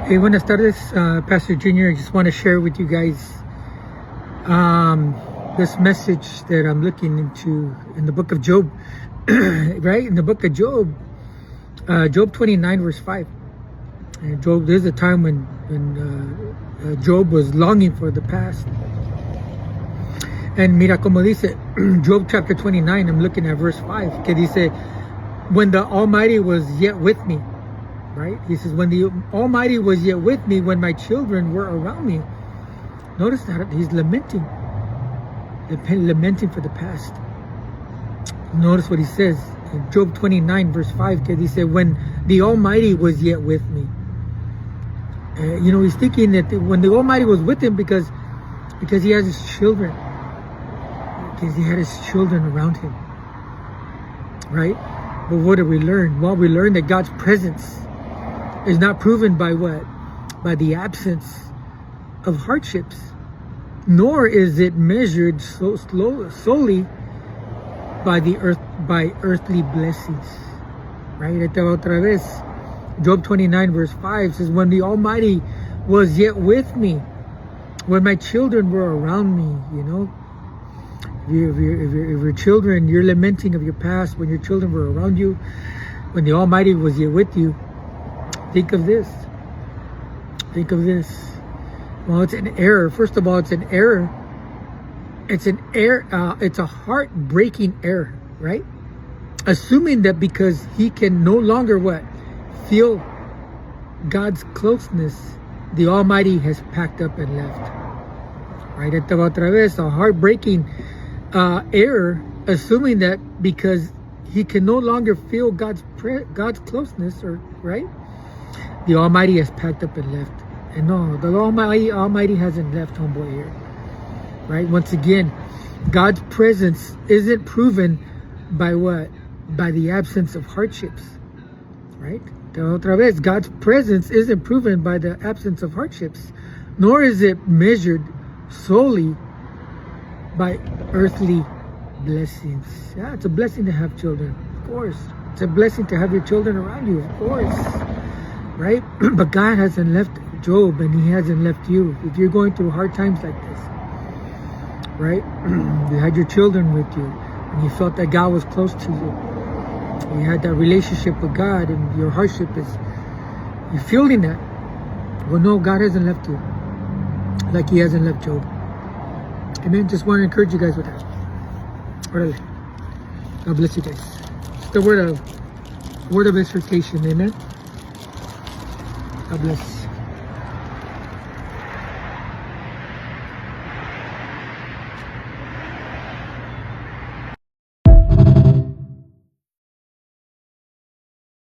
Hey, buenas tardes, Pastor Junior. I just want to share with you guys this message that I'm looking into in the book of Job, right? In the book of Job, Job 29, verse 5. And Job, there's a time when Job was longing for the past. And mira como dice, Job chapter 29, I'm looking at verse 5, que dice, when the Almighty was yet with me, right? He says, when the Almighty was yet with me, when my children were around me. Notice that he's lamenting for the past. Notice what he says in Job 29, verse 5, que dice, when the Almighty was yet with me. He's thinking that when the Almighty was with him because he has his children. Because he had his children around him. Right? But what did we learn? Well, we learned that God's presence is not proven by what? By the absence of hardships. Nor is it measured solely by earthly blessings. Right? Esta otra vez. Job 29 verse 5 says, when the Almighty was yet with me, when my children were around me, If your children, you're lamenting of your past, when your children were around you, when the Almighty was yet with you, think of this. Think of this. Well, it's an error. First of all, it's an error. It's an error. It's a heartbreaking error, right? Assuming that because he can no longer feel God's closeness, the Almighty has packed up and left. Right? Esta otra vez, a heartbreaking error, assuming that because he can no longer feel God's closeness, or right, the Almighty has packed up and left. And no, the Almighty hasn't left, homeboy, here. Right? Once again, God's presence isn't proven by what? By the absence of hardships. Right? Otra vez, God's presence isn't proven by the absence of hardships, nor is it measured solely by earthly blessings. Yeah, it's a blessing to have children, of course. It's a blessing to have your children around you, of course. Right? But God hasn't left Job, and he hasn't left you. If you're going through hard times like this, right? You had your children with you, and you felt that God was close to you. You had that relationship with God, and your hardship you're feeling that. Well, no, God hasn't left you like he hasn't left Job. Amen. Just want to encourage you guys with that. Orale. God bless you guys. It's the word of exhortation. Amen. God bless.